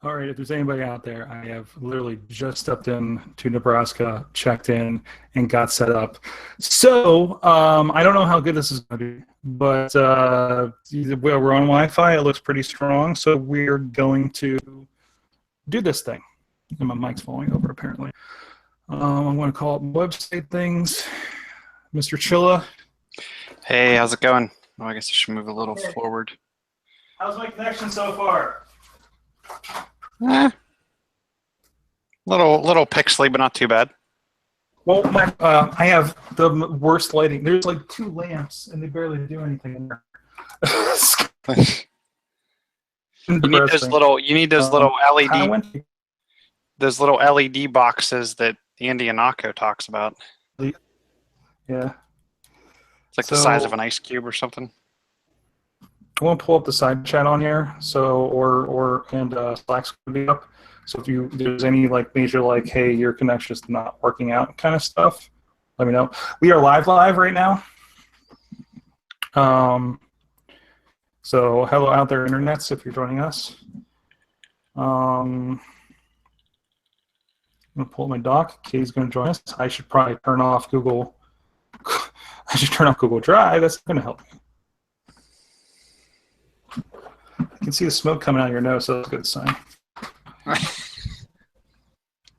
All right, if there's anybody out there, I have literally just stepped in to Nebraska, checked in, and got set up. So I don't know how good this is going to be, but we're on Wi-Fi. It looks pretty strong, so we're going to do this thing. And my mic's falling over, apparently. I'm going to call it website things. Mr. Chilla. Hey, how's it going? Oh, I guess I should move a little forward. How's my connection so far? Little pixely, but not too bad. Well, I have the worst lighting. There's like 2 lamps, and they barely do anything in there. You need those little LED, those little LED boxes that Andy Anako talks about. Yeah. It's like the size of an ice cube or something. I want to pull up the side chat on here, and Slack's gonna be up. So if there's any like major like, hey, your connection's not working out kind of stuff, let me know. We are live right now. So hello out there, internets, if you're joining us. I'm gonna pull up my dock. Katie's gonna join us. I should probably turn off Google. I should turn off Google Drive. That's gonna help me. I can see the smoke coming out of your nose, so that's a good sign.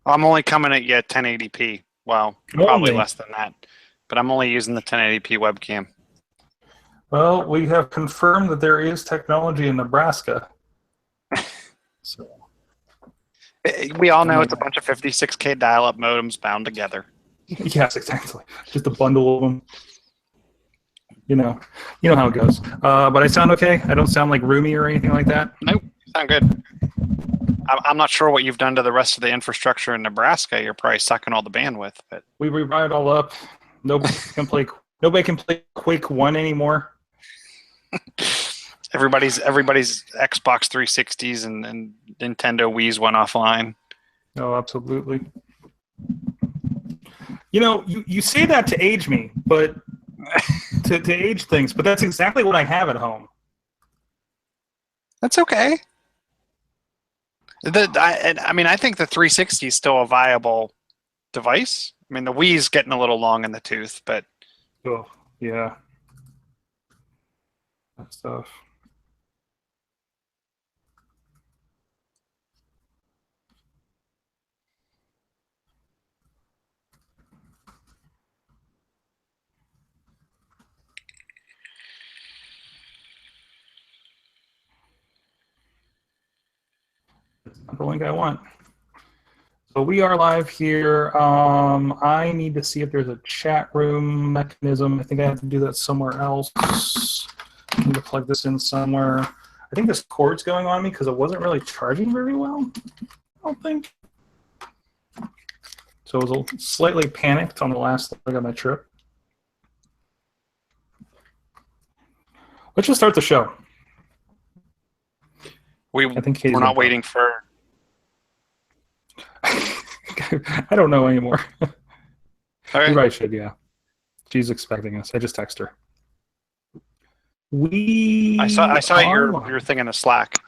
I'm only coming at you at 1080p. Well, probably less than that. But I'm only using the 1080p webcam. Well, we have confirmed that there is technology in Nebraska. So we all know it's a bunch of 56K dial-up modems bound together. Yes, exactly. Just a bundle of them. You know how it goes. But I sound okay? I don't sound like roomy or anything like that? Nope, sound good. I'm not sure what you've done to the rest of the infrastructure in Nebraska. You're probably sucking all the bandwidth. But we rewrite it all up. Nobody can play Quake 1 anymore. Everybody's Xbox 360s and Nintendo Wii's went offline. Oh, absolutely. You say that to age me, but to age things, but that's exactly what I have at home. That's okay. I think the 360 is still a viable device. I mean, the Wii's getting a little long in the tooth, but... Oh, yeah. That stuff. That's not the link I want. So we are live here. I need to see if there's a chat room mechanism. I think I have to do that somewhere else. I need to plug this in somewhere. I think this cord's going on me because it wasn't really charging very well, I don't think. So I was slightly panicked on the last leg of my trip. Let's just start the show. We're not waiting for... I don't know anymore. Right. You probably should, yeah. She's expecting us. I just text her. I saw your thing in the Slack.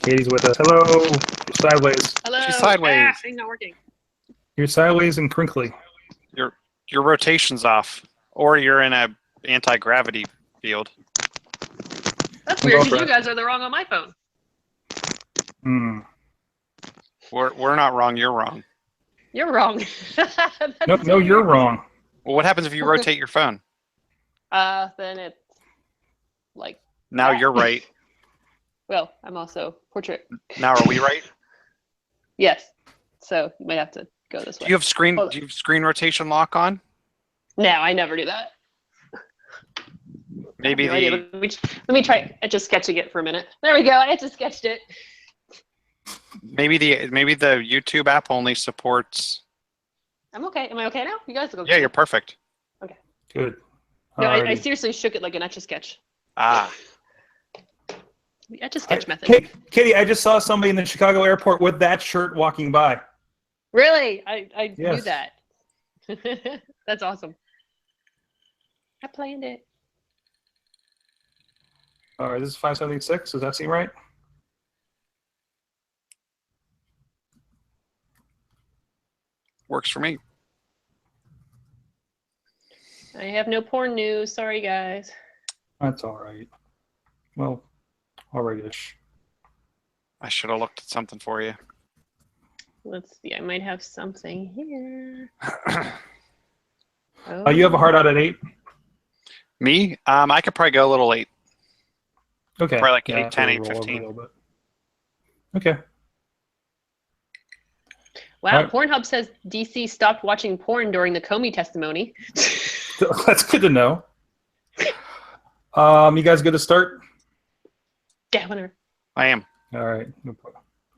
Katie's with us. Hello. Sideways. Hello. She's sideways. Thing's not working. You're sideways and crinkly. Your rotation's off, or you're in a anti-gravity field. That's weird because you guys are the wrong on my phone. Hmm. We're not wrong. You're wrong. You're wrong. No, you're wrong. Well, what happens if you rotate your phone? Then it's like. Now you're right. Well, I'm also portrait. Now are we right? Yes. So you might have to go this way. Do you have screen rotation lock on? No, I never do that. Maybe let me try Etch-a-Sketching it for a minute. There we go. I Etch-a-Sketched it. Maybe the YouTube app only supports. I'm okay. Am I okay now? You guys look okay. Yeah, you're perfect. Okay. Good. No, I seriously shook it like an Etch-a-Sketch. Ah. The Etch-a-Sketch method. Katie, I just saw somebody in the Chicago airport with that shirt walking by. Really? I Yes. knew that. That's awesome. I planned it. All right, this is 576. Does that seem right? Works for me. I have no porn news. Sorry, guys. That's all right. Well, all right-ish. I should have looked at something for you. Let's see. I might have something here. You have a hard out at 8? Me? I could probably go a little late. Okay. Probably like Yeah, 8:10, we'll roll over a 8:15. little bit. Okay. Wow, Right. Pornhub says DC stopped watching porn during the Comey testimony. That's good to know. You guys good to start? Yeah, whatever. I am. All right.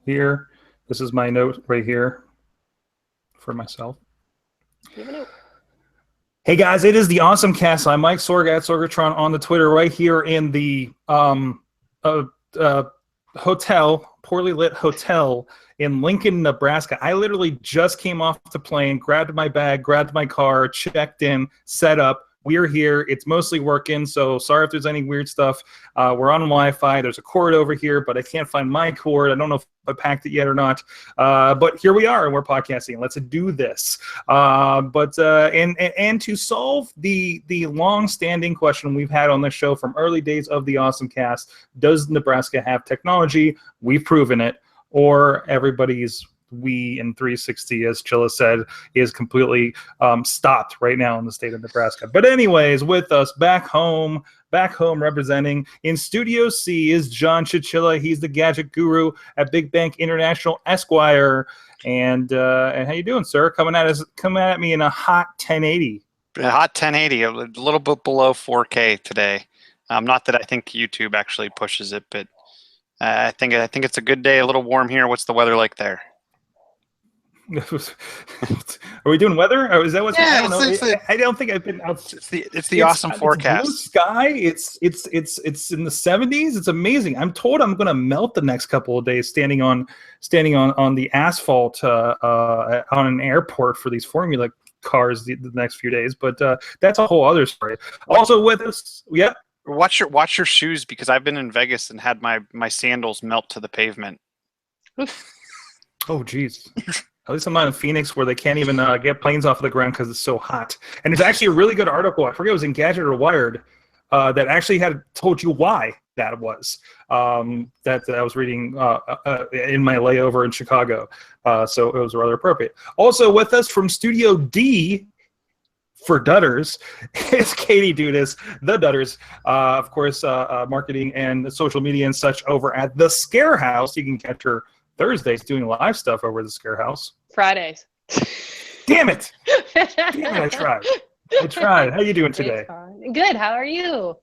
Here, this is my note right here for myself. You have a note. Hey guys, it is the AwesomeCast. I'm Mike Sorg at Sorgatron on the Twitter right here in the hotel, poorly lit hotel in Lincoln, Nebraska. I literally just came off the plane, grabbed my bag, grabbed my car, checked in, set up. We're here. It's mostly working, so sorry if there's any weird stuff. We're on Wi-Fi. There's a cord over here, but I can't find my cord. I don't know if I packed it yet or not. But here we are, and we're podcasting. Let's do this. And to solve the long-standing question we've had on this show from early days of the AwesomeCast, does Nebraska have technology? We've proven it. Or everybody's we in 360, as Chilla said, is completely stopped right now in the state of Nebraska. But anyways, with us back home representing in Studio C is John Chichilla. He's the gadget guru at Big Bank International Esquire. And how you doing, sir? Coming at me in a hot 1080. A hot 1080, a little bit below 4K today. Not that I think YouTube actually pushes it, but I think it's a good day. A little warm here. What's the weather like there? Are we doing weather? Or is that what's? Yeah, I don't know. I don't think I've been out. It's the awesome forecast. Blue sky. It's in the 70s. It's amazing. I'm told I'm going to melt the next couple of days standing on the asphalt on an airport for these Formula cars the next few days. But that's a whole other story. Also with us, yeah. Watch your shoes, because I've been in Vegas and had my sandals melt to the pavement. Oh, geez. At least I'm not in Phoenix where they can't even get planes off the ground because it's so hot. And it's actually a really good article. I forget it was in Gadget or Wired that actually had told you why that was. That I was reading in my layover in Chicago. So it was rather appropriate. Also with us from Studio D for Dutters is Katie Dudas, the Dutters, of course, marketing and social media and such over at The Scare House. You can catch her Thursdays doing live stuff over at The Scare House. Fridays. Damn it! I tried. How you doing today? Good. How are you?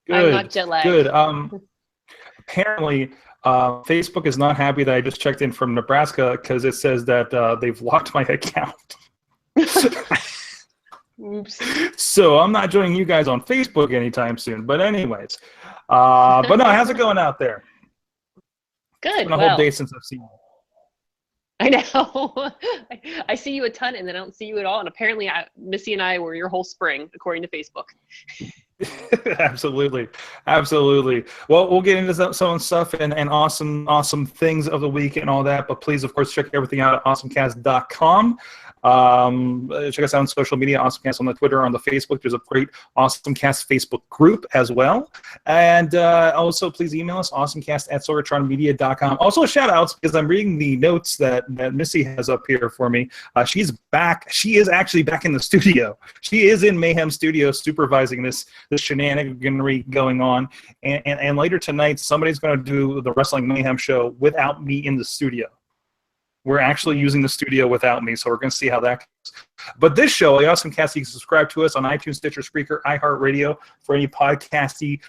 Good. I'm not jet lagged. Good. Apparently, Facebook is not happy that I just checked in from Nebraska because it says that they've locked my account. Oops. So I'm not joining you guys on Facebook anytime soon. But anyways, but no, how's it going out there? Good. It's been a whole day since I've seen you. I know. I see you a ton, and then I don't see you at all. And apparently, Missy and I were your whole spring, according to Facebook. Absolutely. Well, we'll get into some stuff and awesome things of the week and all that. But please, of course, check everything out at awesomecast.com. Check us out on social media, AwesomeCast on the Twitter, on the Facebook. There's a great AwesomeCast Facebook group as well. And also, please email us, awesomecast@sorgatronmedia.com. Also, shout-outs, because I'm reading the notes that Missy has up here for me. She's back. She is actually back in the studio. She is in Mayhem Studio supervising this shenaniganry going on. And later tonight, somebody's going to do the Wrestling Mayhem show without me in the studio. We're actually using the studio without me, so we're going to see how that goes. But this show, the AwesomeCast, you can subscribe to us on iTunes, Stitcher, Spreaker, iHeartRadio for any podcasty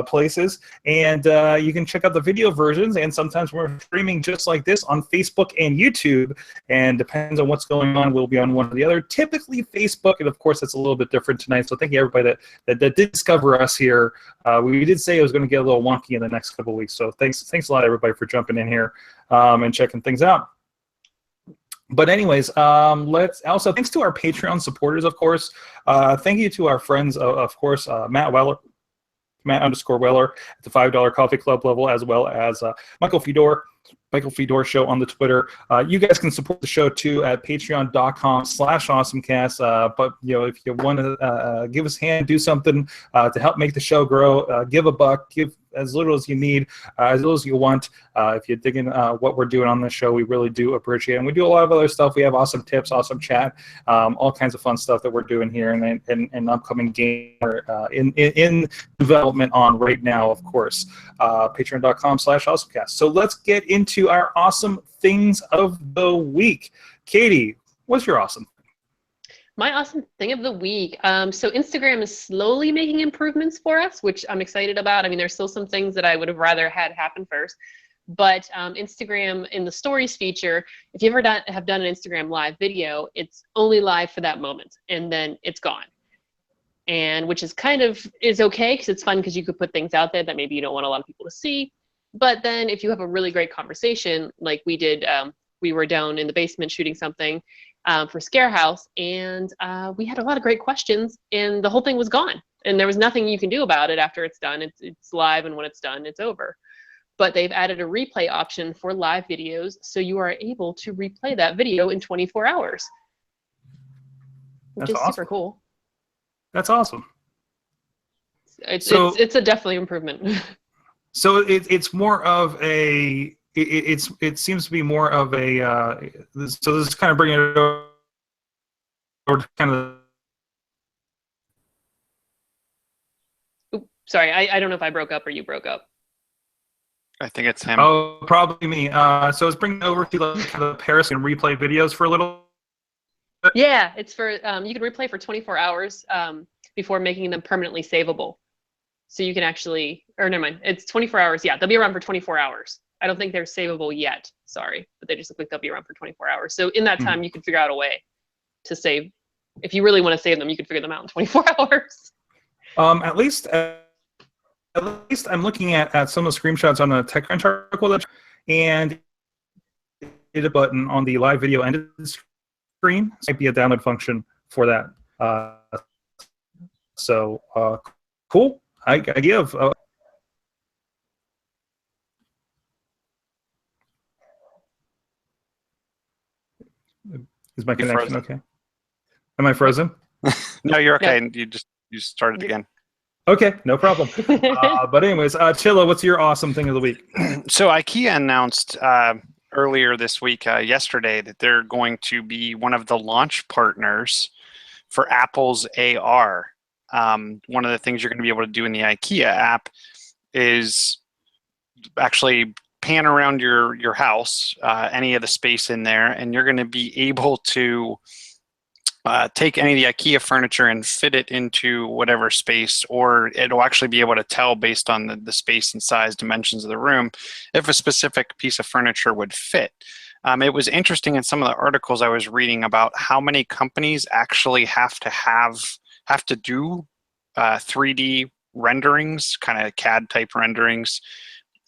places. And you can check out the video versions, and sometimes we're streaming just like this on Facebook and YouTube. And depends on what's going on, we'll be on one or the other. Typically Facebook, and of course it's a little bit different tonight. So thank you everybody that did discover us here. We did say it was going to get a little wonky in the next couple of weeks. So thanks a lot, everybody, for jumping in here and checking things out. But anyways, let's also, thanks to our Patreon supporters, of course. Thank you to our friends, of course, Matt Weller, Matt_Weller at the $5 Coffee Club level, as well as Michael Fedor Michael Fedor Show on the Twitter. You guys can support the show too at patreon.com/awesomecast. But if you want to give us a hand, do something to help make the show grow, give a buck, give as little as you need, as little as you want. If you're digging what we're doing on the show, we really do appreciate it. And we do a lot of other stuff. We have awesome tips, awesome chat, all kinds of fun stuff that we're doing here, and upcoming game in development on right now, of course. Patreon.com/awesomecast. So let's get into our awesome things of the week. Katie, what's your awesome? My awesome thing of the week. So Instagram is slowly making improvements for us, which I'm excited about. I mean, there's still some things that I would have rather had happen first. But Instagram in the stories feature, if you ever have done an Instagram live video, it's only live for that moment and then it's gone. And which is is okay because it's fun because you could put things out there that maybe you don't want a lot of people to see. But then if you have a really great conversation, like we did, we were down in the basement shooting something for Scare House, and we had a lot of great questions, and the whole thing was gone. And there was nothing you can do about it after it's done. It's live, and when it's done, it's over. But they've added a replay option for live videos, so you are able to replay that video in 24 hours, which is awesome. super cool. That's awesome. It's a definitely improvement. So it's more of a it seems to be more of a so this is kind of bringing it over to kind of. Oops, sorry, I don't know if I broke up or you broke up. I think it's him. Oh, probably me. So it's bringing it over to like kind of Paris and replay videos for a little bit. Yeah, it's for you can replay for 24 hours before making them permanently savable. So you can actually, or never mind, it's 24 hours. Yeah, they'll be around for 24 hours. I don't think they're savable yet, sorry, but they just look like they'll be around for 24 hours. So in that time, you can figure out a way to save. If you really want to save them, you can figure them out in 24 hours. At least I'm looking at some of the screenshots on the TechCrunch article, and hit a button on the live video end of the screen. It might be a download function for that. So cool. I give. Is my connection okay? Am I frozen? No, you're okay. Yeah. You started again. Okay, no problem. But anyways, Chilla, what's your awesome thing of the week? So IKEA announced earlier this week, yesterday, that they're going to be one of the launch partners for Apple's AR. One of the things you're going to be able to do in the IKEA app is actually pan around your house, any of the space in there, and you're going to be able to take any of the IKEA furniture and fit it into whatever space, or it'll actually be able to tell based on the space and size dimensions of the room if a specific piece of furniture would fit. It was interesting in some of the articles I was reading about how many companies actually have to do 3D renderings, kind of CAD type renderings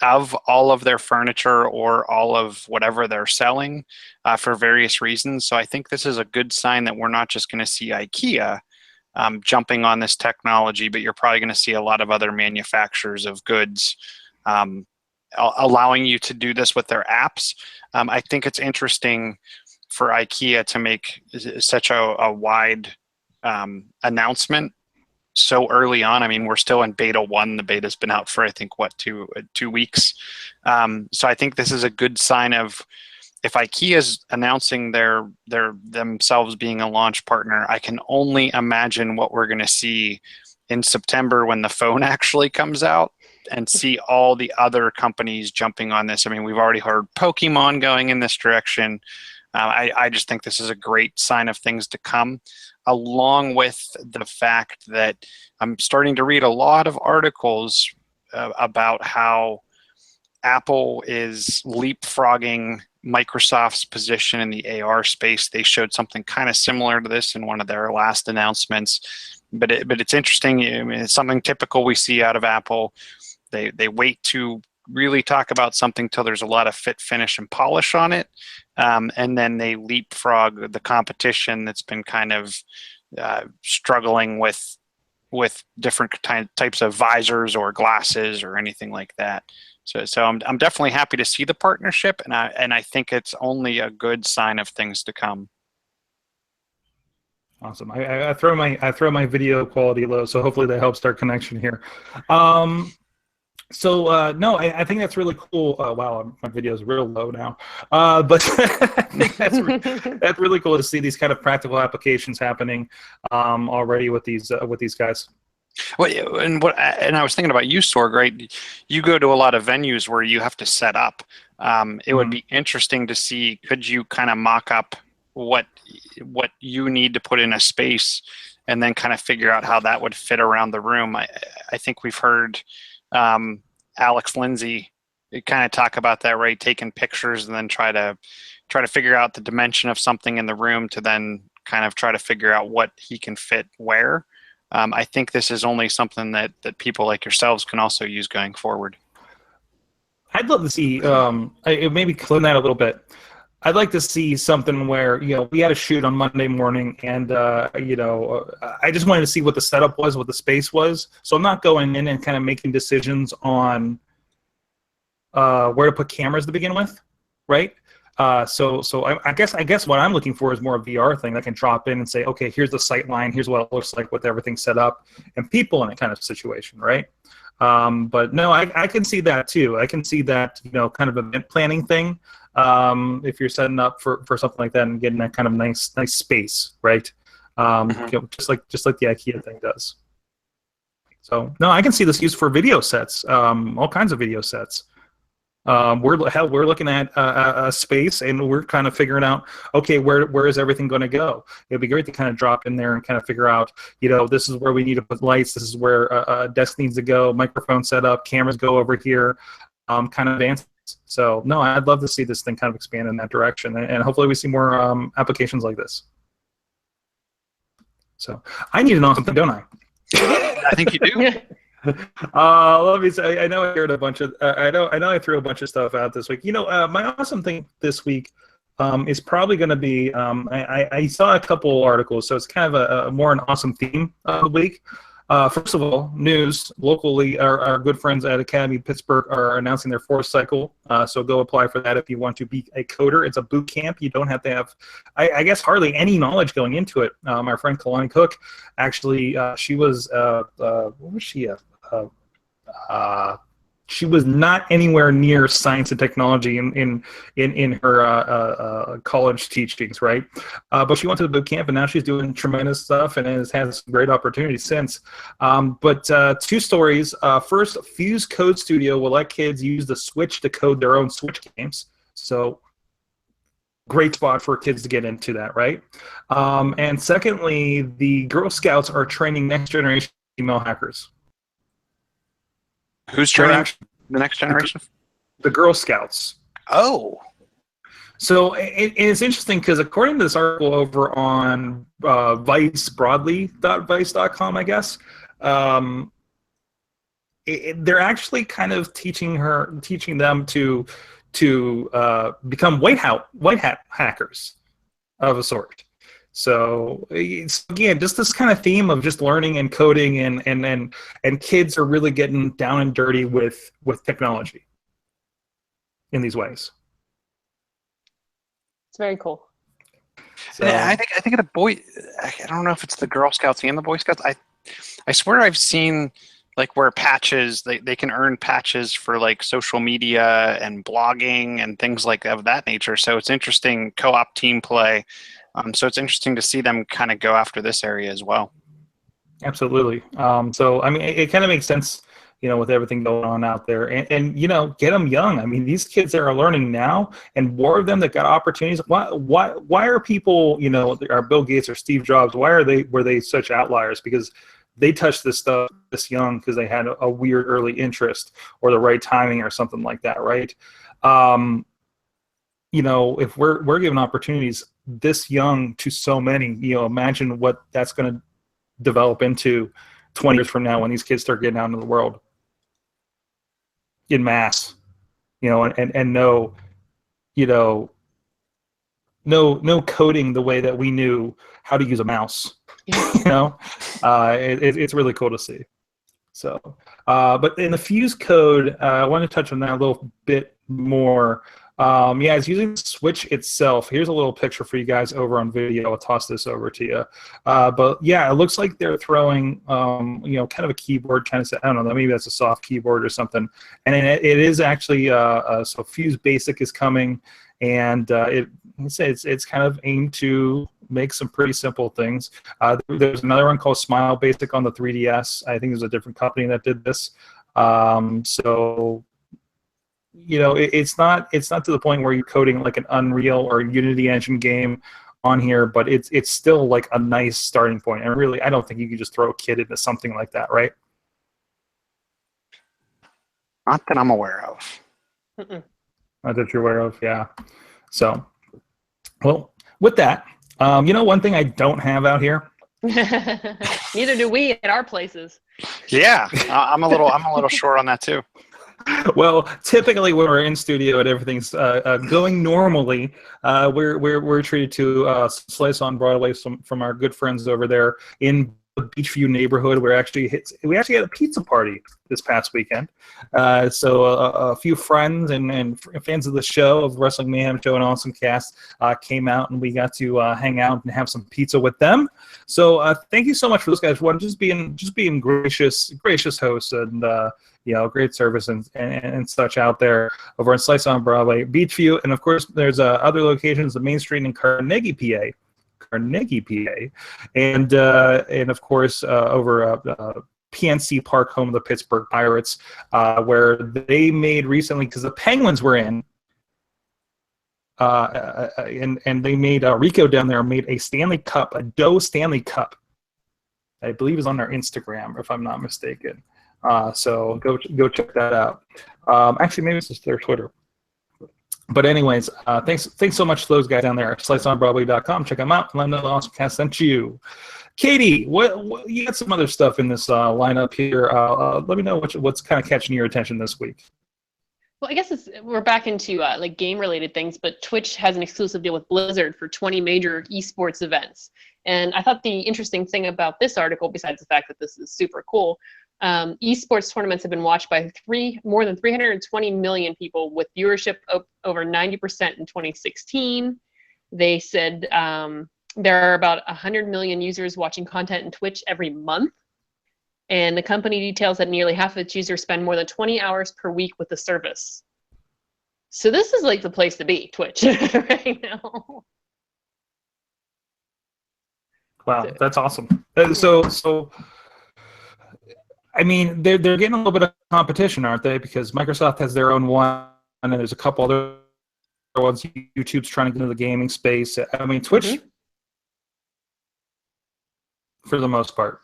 of all of their furniture or all of whatever they're selling for various reasons. So I think this is a good sign that we're not just going to see IKEA jumping on this technology, but you're probably going to see a lot of other manufacturers of goods allowing you to do this with their apps. I think it's interesting for IKEA to make such a wide announcement so early on. I mean, we're still in beta 1. The beta's been out for, I think, what, two weeks. So I think this is a good sign of, if IKEA's announcing their themselves being a launch partner, I can only imagine what we're going to see in September when the phone actually comes out, and see all the other companies jumping on this. I mean, we've already heard Pokemon going in this direction. I just think this is a great sign of things to come, along with the fact that I'm starting to read a lot of articles about how Apple is leapfrogging Microsoft's position in the AR space. They showed something kind of similar to this in one of their last announcements. But it's interesting. I mean, it's something typical we see out of Apple. They wait to really talk about something till there's a lot of fit, finish, and polish on it. And then they leapfrog the competition that's been kind of struggling with different types of visors or glasses or anything like that. So I'm definitely happy to see the partnership, and I think it's only a good sign of things to come. Awesome. I throw my video quality low, so hopefully that helps our connection here. No, I think that's really cool. Wow, my video is real low now. But I think that's really cool to see these kind of practical applications happening already with these guys. Well, and I was thinking about you, Sorg, right? You go to a lot of venues where you have to set up. It would be interesting to see, could you kind of mock up what you need to put in a space and then kind of figure out how that would fit around the room. I think we've heard Alex Lindsay kind of talk about that, right? Taking pictures and then try to figure out the dimension of something in the room to then kind of try to figure out what he can fit where. I think this is only something that people like yourselves can also use going forward. I'd love to see, maybe clean that a little bit. I'd like to see something where, we had a shoot on Monday morning and, I just wanted to see what the setup was, what the space was. So I'm not going in and kind of making decisions on where to put cameras to begin with, right? So I guess what I'm looking for is more a VR thing that can drop in and say, okay, here's the sight line, here's what it looks like with everything set up, and people in a kind of situation, right? But no, I can see that too. I can see that, kind of event planning thing. If you're setting up for something like that and getting that kind of nice space, right? Just like the IKEA thing does. So no, I can see this used for video sets, all kinds of video sets. We're looking at a space, and we're kind of figuring out, okay, where is everything going to go? It'd be great to kind of drop in there and kind of figure out, this is where we need to put lights, this is where a desk needs to go, microphone setup, cameras go over here, kind of advanced. So no, I'd love to see this thing kind of expand in that direction, and hopefully we see more applications like this. So I need to know something, don't I? I think you do. Let me say, I know I heard a bunch of. I know I threw a bunch of stuff out this week. My awesome thing this week is probably going to be. I saw a couple articles, so it's kind of a more an awesome theme of the week. First of all, news locally. Our good friends at Academy Pittsburgh are announcing their 4th cycle. So go apply for that if you want to be a coder. It's a boot camp. You don't have to have, I guess, hardly any knowledge going into it. Our friend Kalani Cook, actually, she was what was she? She was not anywhere near science and technology in her college teachings, right? But she went to the boot camp, and now she's doing tremendous stuff and has had some great opportunities since. But 2 stories. First, Fuse Code Studio will let kids use the Switch to code their own Switch games. So great spot for kids to get into that, right? And secondly, the Girl Scouts are training next generation female hackers. Who's training the next generation? The Girl Scouts. Oh. So it's interesting because according to this article over on Broadly.vice.com, I guess, they're actually kind of teaching them to become white hat hackers of a sort. So it's, again, just this kind of theme of just learning and coding, and kids are really getting down and dirty with technology in these ways. It's very cool. So, I think the boy, I don't know if it's the Girl Scouts and the Boy Scouts. I swear I've seen like where patches they can earn patches for like social media and blogging and things like of that nature. So it's interesting co-op team play. So it's interesting to see them kind of go after this area as well. Absolutely. So, I mean, it kind of makes sense, with everything going on out there. And get them young. I mean, these kids that are learning now, and more of them that got opportunities. Why are people, are Bill Gates or Steve Jobs, were they such outliers? Because they touched this stuff this young because they had a weird early interest or the right timing or something like that, right? If we're given opportunities this young to so many, imagine what that's going to develop into 20 years from now when these kids start getting out into the world in mass, and no coding the way that we knew how to use a mouse. It's really cool to see. So, but in the Fuse code, I want to touch on that a little bit more. Yeah, it's using the Switch itself. Here's a little picture for you guys over on video. I'll toss this over to you. But yeah, it looks like they're throwing, kind of a keyboard kind of. I don't know. Maybe that's a soft keyboard or something. And it is actually so Fuse Basic is coming, and it's kind of aimed to make some pretty simple things. There's another one called Smile Basic on the 3DS. I think there's a different company that did this. So it's not to the point where you're coding like an Unreal or Unity Engine game on here, but it's still like a nice starting point. And really, I don't think you can just throw a kid into something like that, right? Not that I'm aware of. Mm-mm. Not that you're aware of, yeah. So, well, with that, one thing I don't have out here. Neither do we at our places. Yeah, I'm a little short on that too. Well, typically when we're in studio and everything's going normally, we're treated to Slice on Broadway from our good friends over there in the Beachview neighborhood. We actually had a pizza party this past weekend. So a few friends and fans of the show, of Wrestling Mayhem Show and AwesomeCast, came out, and we got to hang out and have some pizza with them. So thank you so much for those guys. One, just being gracious hosts, and great service and such out there over on Slice on Broadway, Beachview, and of course there's other locations, the Main Street in Carnegie, PA, and of course over PNC Park, home of the Pittsburgh Pirates, where they made recently, because the Penguins were in, and they made Rico down there made a Stanley Cup, a Doe Stanley Cup. I believe is on their Instagram, if I'm not mistaken. So go check that out. Actually, maybe it's just their Twitter. But anyways, thanks so much to those guys down there at sliceonbroadway.com. Check them out and let them know the AwesomeCast sent you. Katie, what you got some other stuff in this lineup here. Let me know what's kind of catching your attention this week. Well, I guess we're back into like game-related things, but Twitch has an exclusive deal with Blizzard for 20 major esports events. And I thought the interesting thing about this article, besides the fact that this is super cool, esports tournaments have been watched by more than 320 million people, with viewership over 90% in 2016. They said there are about 100 million users watching content in Twitch every month. And the company details that nearly half of its users spend more than 20 hours per week with the service. So this is like the place to be, Twitch, right now. Wow, that's awesome. So I mean, they're getting a little bit of competition, aren't they? Because Microsoft has their own one, and then there's a couple other ones. YouTube's trying to get into the gaming space. I mean, Twitch, for the most part.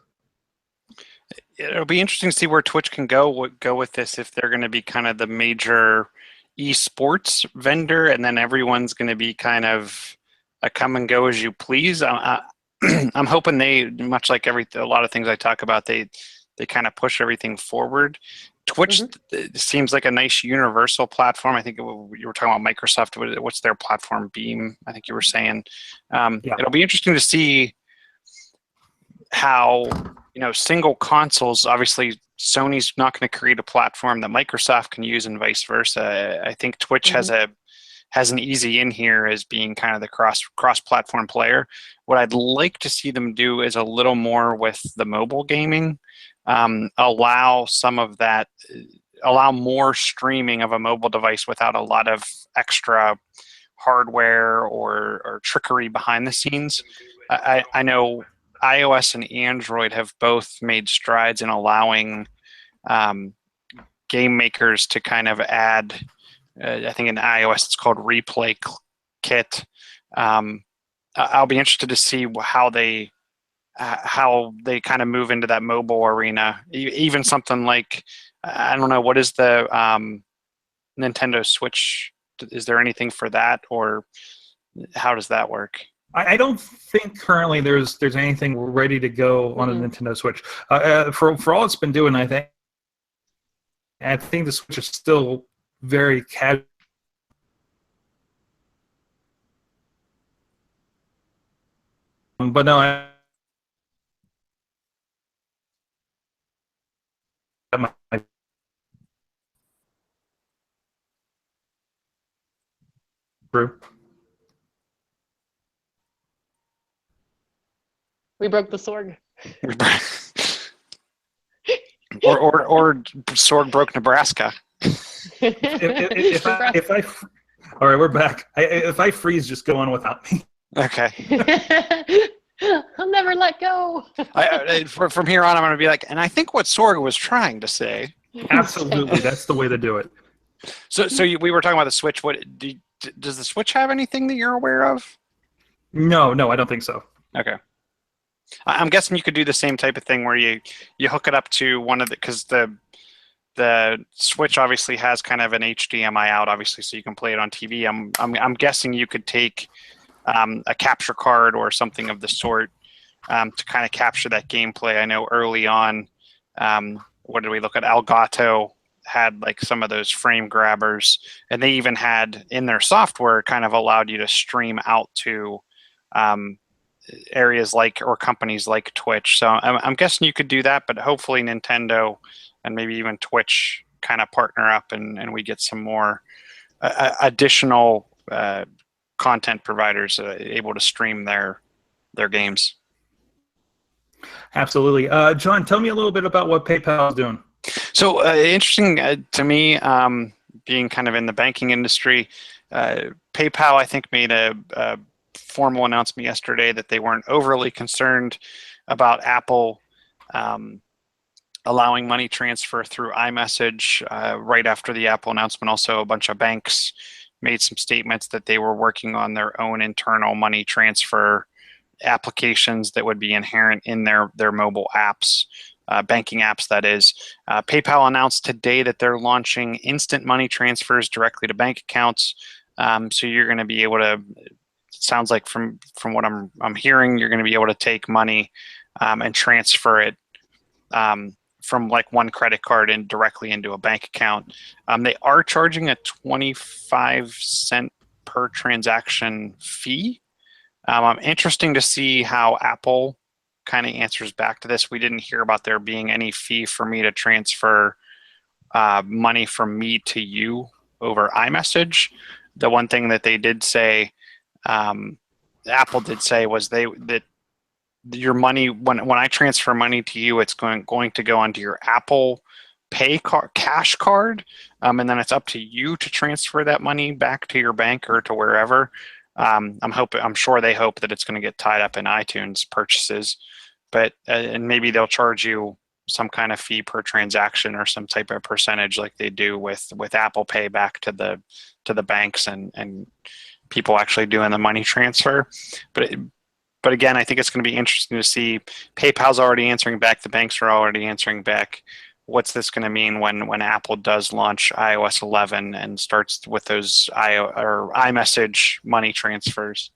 It'll be interesting to see where Twitch can go with this, if they're going to be kind of the major esports vendor, and then everyone's going to be kind of a come and go as you please. I'm hoping they, much like a lot of things I talk about, they kind of push everything forward. Twitch seems like a nice universal platform. I think you were talking about Microsoft. What's their platform? Beam, I think you were saying. It'll be interesting to see how, single consoles, obviously Sony's not going to create a platform that Microsoft can use, and vice versa. I think Twitch has an easy in here as being kind of the cross-platform player. What I'd like to see them do is a little more with the mobile gaming. Allow more streaming of a mobile device without a lot of extra hardware or trickery behind the scenes. I know iOS and Android have both made strides in allowing game makers to kind of add, I think in iOS it's called Replay Kit. I'll be interested to see how they kind of move into that mobile arena. Even something like, I don't know, what is the Nintendo Switch? Is there anything for that, or how does that work? I don't think currently there's anything ready to go on a Nintendo Switch. For all it's been doing, I think the Switch is still very casual. But no, my crew. We broke the Sorg. or Sorg broke Nebraska. If I all right, we're back. If I freeze, just go on without me. Okay. I'll never let go. From here on, I'm going to be like, and I think what Sorg was trying to say. Absolutely, that's the way to do it. So we were talking about the Switch. Does the Switch have anything that you're aware of? No, I don't think so. Okay. I'm guessing you could do the same type of thing where you hook it up to one of because the Switch obviously has kind of an HDMI out, obviously, so you can play it on TV. I'm guessing you could take a capture card or something of the sort to kind of capture that gameplay. I know early on, what did we look at? Elgato had like some of those frame grabbers, and they even had in their software kind of allowed you to stream out to areas like or companies like Twitch. So I'm guessing you could do that, but hopefully Nintendo and maybe even Twitch kind of partner up and we get some more additional content providers able to stream their games. Absolutely. John, tell me a little bit about what PayPal is doing. So interesting to me, being kind of in the banking industry, PayPal, I think, made a formal announcement yesterday that they weren't overly concerned about Apple allowing money transfer through iMessage. Right after the Apple announcement, also a bunch of banks made some statements that they were working on their own internal money transfer applications that would be inherent in their mobile apps, banking apps, that is. PayPal announced today that they're launching instant money transfers directly to bank accounts. So you're going to be able to, it sounds like from what I'm hearing, you're going to be able to take money and transfer it from like one credit card and directly into a bank account. They are charging a 25-cent per transaction fee. I'm interesting to see how Apple kind of answers back to this. We didn't hear about there being any fee for me to transfer money from me to you over iMessage. The one thing that they did say, Apple did say, was that your money, when I transfer money to you, it's going to go onto your Apple Pay cash card, and then it's up to you to transfer that money back to your bank or to wherever. I'm sure they hope that it's going to get tied up in iTunes purchases, but and maybe they'll charge you some kind of fee per transaction or some type of percentage like they do with Apple Pay back to the banks and people actually doing the money transfer. But again, I think it's going to be interesting to see. PayPal's already answering back. The banks are already answering back. What's this going to mean when Apple does launch iOS 11 and starts with those iMessage money transfers?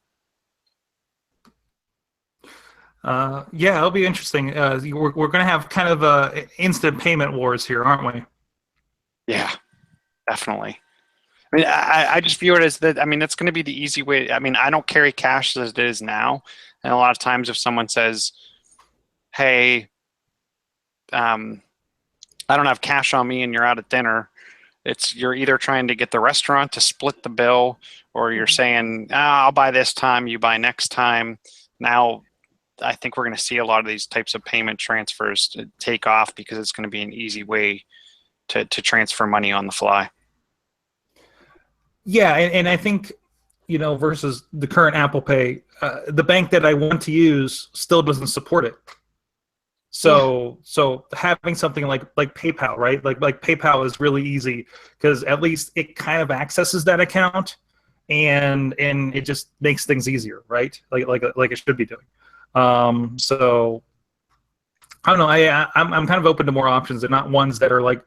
Yeah, it'll be interesting. We're going to have kind of a instant payment wars here, aren't we? Yeah, definitely. I mean, I just view it as that. I mean, it's going to be the easy way. I mean, I don't carry cash as it is now, and a lot of times if someone says, "Hey, I don't have cash on me," and you're out at dinner, you're either trying to get the restaurant to split the bill, or you're saying, I'll buy this time, you buy next time. Now, I think we're going to see a lot of these types of payment transfers to take off because it's going to be an easy way to transfer money on the fly. Yeah, and I think, versus the current Apple Pay, the bank that I want to use still doesn't support it. So having something like PayPal, right? Like PayPal is really easy because at least it kind of accesses that account, and it just makes things easier, right? Like it should be doing. So I don't know. I'm kind of open to more options and not ones that are like,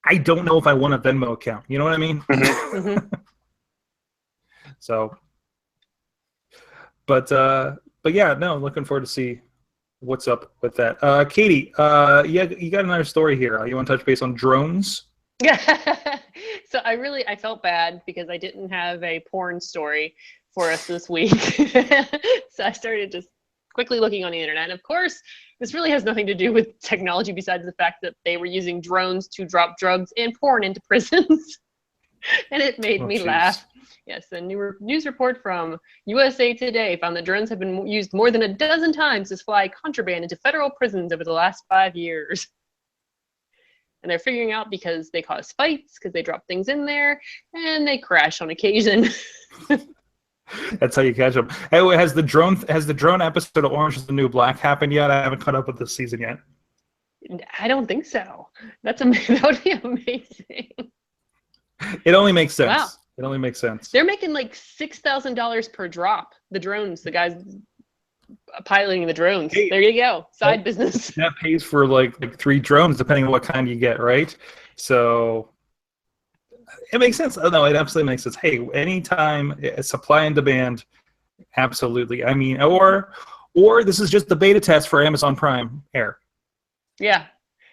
I don't know if I want a Venmo account. You know what I mean? Mm-hmm. So, but yeah, no, looking forward to see what's up with that. Katie, you got another story here. You want to touch base on drones? Yeah. So I felt bad because I didn't have a porn story for us this week. So I started just quickly looking on the internet. And of course, this really has nothing to do with technology besides the fact that they were using drones to drop drugs and porn into prisons. And it made me laugh. Yes, a news report from USA Today found that drones have been used more than a dozen times to fly contraband into federal prisons over the last 5 years. And they're figuring out because they cause fights, because they drop things in there, and they crash on occasion. That's how you catch them. Hey, has the drone episode of Orange is the New Black happened yet? I haven't caught up with this season yet. I don't think so. That would be amazing. It only makes sense. Wow. It only makes sense. They're making like $6,000 per drop. The drones, the guys piloting the drones. Hey, there you go. Side business. That pays for like 3 drones, depending on what kind you get, right? So it makes sense. Oh, no, it absolutely makes sense. Hey, anytime supply and demand, absolutely. I mean, or this is just the beta test for Amazon Prime Air. Yeah,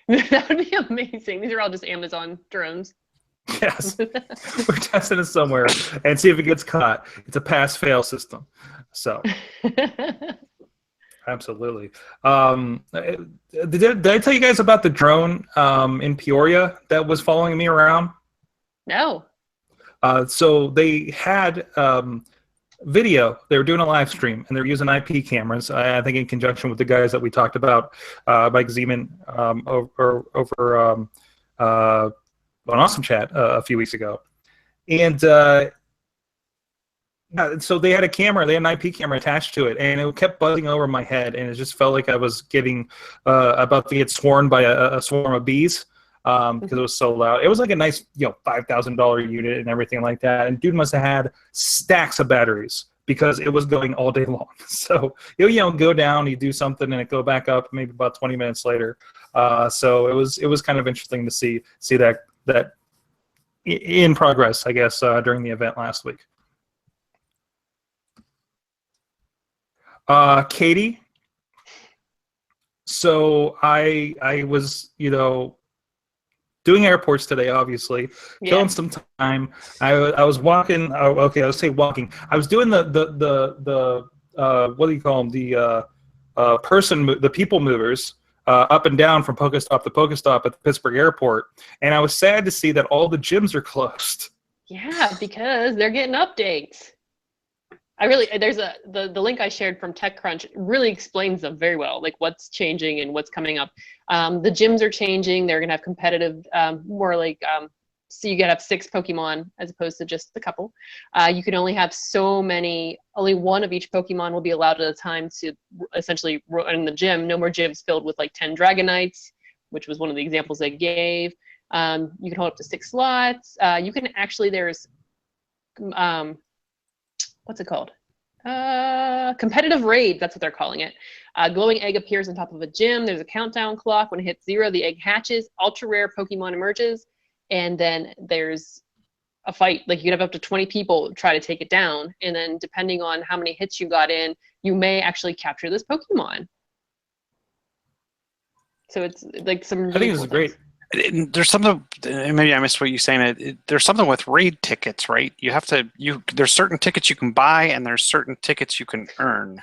that would be amazing. These are all just Amazon drones. Yes, we're testing it somewhere and see if it gets caught. It's a pass-fail system. So, absolutely. Did I tell you guys about the drone in Peoria that was following me around? No. So they had video. They were doing a live stream, and they were using IP cameras. I think in conjunction with the guys that we talked about, Mike Zeman over on Awesome Chat a few weeks ago. And so they had a camera, they had an IP camera attached to it, and it kept buzzing over my head, and it just felt like I was getting about to get swarmed by a swarm of bees because it was so loud. It was like a nice, $5,000 unit and everything like that, and dude must have had stacks of batteries because it was going all day long. So go down, you do something, and it go back up maybe about 20 minutes later. So it was kind of interesting to see that in progress, I guess, during the event last week. Katie, so I was, doing airports today, obviously, killing some time. I was walking. Okay, I'll say walking. I was doing the what do you call them? The people movers. Up and down from Pokestop to Pokestop at the Pittsburgh airport, and I was sad to see that all the gyms are closed. Yeah, because they're getting updates. There's the link I shared from TechCrunch really explains them very well, like what's changing and what's coming up. The gyms are changing. They're gonna have competitive, more like so you gotta have 6 Pokemon as opposed to just a couple. You can only have only one of each Pokemon will be allowed at a time to essentially run in the gym. No more gyms filled with like 10 Dragonites, which was one of the examples they gave. You can hold up to 6 slots. You can actually, there's, what's it called? Competitive raid, that's what they're calling it. Glowing egg appears on top of a gym. There's a countdown clock. When it hits 0, the egg hatches. Ultra rare Pokemon emerges. And then there's a fight. Like you could have up to 20 people try to take it down. And then depending on how many hits you got in, you may actually capture this Pokemon. So it's like some really I think this is great. There's something, maybe I missed what you're saying. There's something with raid tickets, right? There's certain tickets you can buy and there's certain tickets you can earn.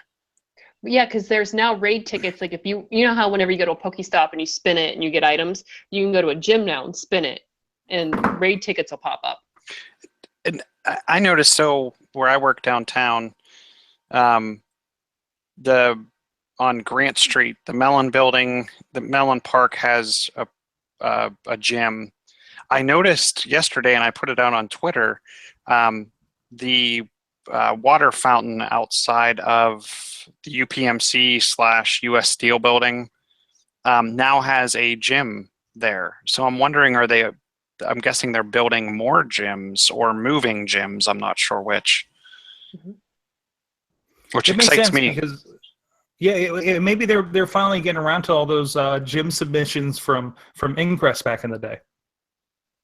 Yeah, because there's now raid tickets. Like if you know how whenever you go to a Pokestop and you spin it and you get items, you can go to a gym now and spin it, and raid tickets will pop up. And I noticed, so where I work downtown, on Grant Street, the Mellon Building, the Mellon Park has a gym. I noticed yesterday, and I put it out on Twitter, the water fountain outside of the UPMC/US Steel building now has a gym there. So I'm wondering, I'm guessing they're building more gyms or moving gyms. I'm not sure which. Mm-hmm. Which it excites me. Because, maybe they're finally getting around to all those gym submissions from Ingress back in the day.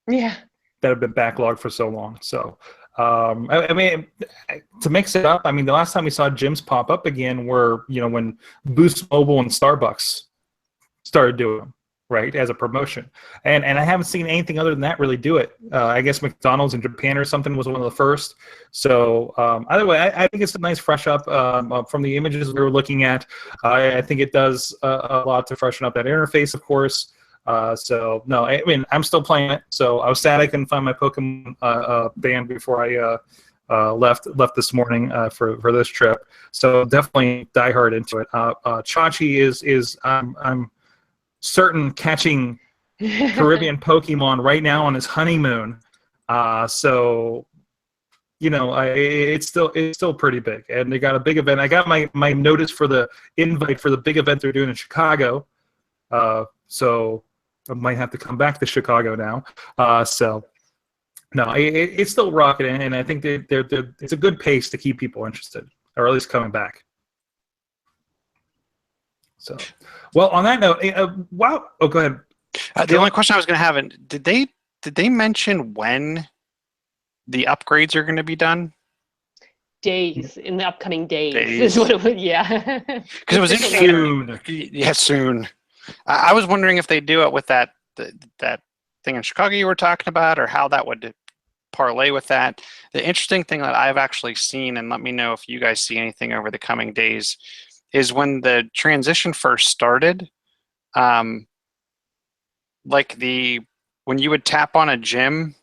Yeah. That have been backlogged for so long. So, I mean, to mix it up, I mean, the last time we saw gyms pop up again were, when Boost Mobile and Starbucks started doing them. right, as a promotion. And I haven't seen anything other than that really do it. I guess McDonald's in Japan or something was one of the first. So either way, I think it's a nice fresh up from the images we were looking at. I think it does a lot to freshen up that interface, of course. So no, I mean, I'm still playing it. So I was sad I couldn't find my Pokemon band before I left this morning for this trip. So definitely die hard into it. Chachi is I'm certain catching Caribbean Pokemon right now on his honeymoon. So you know, it's still pretty big, and they got a big event. I got my notice for the invite for the big event they're doing in Chicago. So I might have to come back to Chicago now. So no, it's still rocketing, and I think it's a good pace to keep people interested, or at least coming back. So, well, on that note, wow. Oh, go ahead. The only question I was going to have, did they mention when the upgrades are going to be done? Days, in the upcoming days. Is what it was. Yeah. Because it was interesting. Soon. Yeah, soon. I was wondering if they do it with that thing in Chicago you were talking about, or how that would parlay with that. The interesting thing that I've actually seen, and let me know if you guys see anything over the coming days, is when the transition first started, when you would tap on a gym,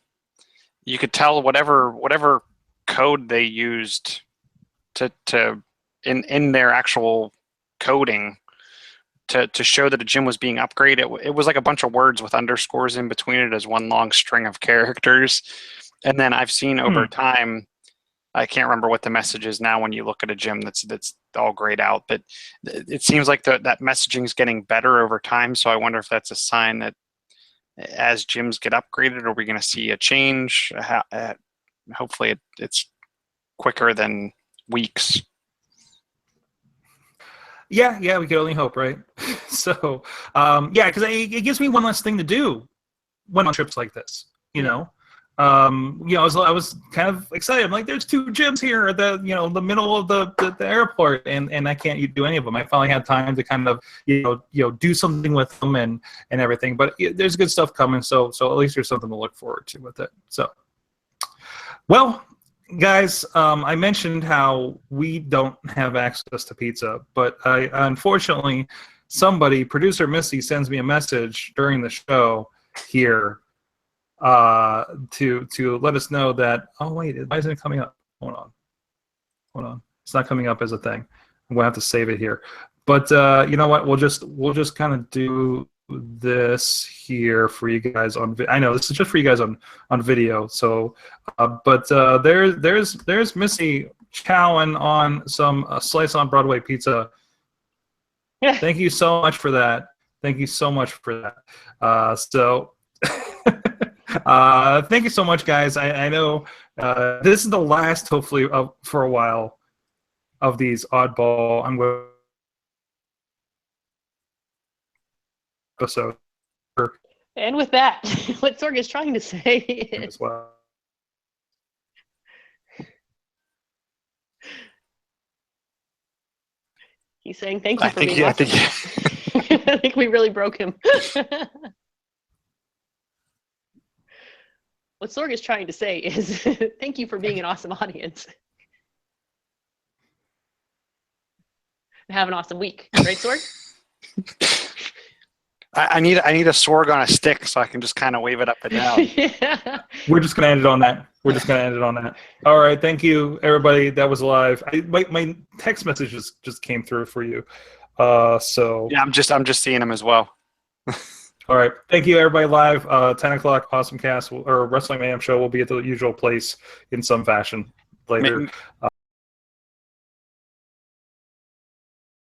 you could tell whatever code they used to in their actual coding to show that a gym was being upgraded. It was like a bunch of words with underscores in between it as one long string of characters. And then I've seen over time, I can't remember what the message is now when you look at a gym that's all grayed out, but it seems like that messaging is getting better over time. So I wonder if that's a sign that as gyms get upgraded, are we going to see a change? Hopefully it's quicker than weeks. Yeah, we can only hope, right? So, yeah, because it gives me one less thing to do when on trips like this, you know? I was kind of excited. I'm like, there's 2 gyms here at the middle of the airport, and I can't do any of them. I finally had time to kind of do something with them and everything. But there's good stuff coming, so at least there's something to look forward to with it. So, well, guys, I mentioned how we don't have access to pizza, but unfortunately, producer Missy, sends me a message during the show here. To let us know that, oh wait, why isn't it coming up? Hold on. It's not coming up as a thing. I'm gonna have to save it here. But you know what? We'll just kind of do this here for you guys on. I know this is just for you guys on video. So, but there's Missy chowing on some slice on Broadway pizza. Yeah. Thank you so much for that. Thank you so much for that. Thank you so much, guys. I know this is the last, hopefully, for a while, of these oddball episodes. And with that, what Sorg is trying to say is... Well. He's saying thank you for being awesome. I think we really broke him. What Sorg is trying to say is thank you for being an awesome audience. And have an awesome week. Right, Sorg? I need a Sorg on a stick so I can just kind of wave it up and down. Yeah. We're just going to end it on that. All right. Thank you, everybody. That was live. My text messages just came through for you. So yeah, I'm just seeing them as well. All right. Thank you, everybody. Live, 10 o'clock, AwesomeCast or Wrestling Mayhem Show will be at the usual place in some fashion later.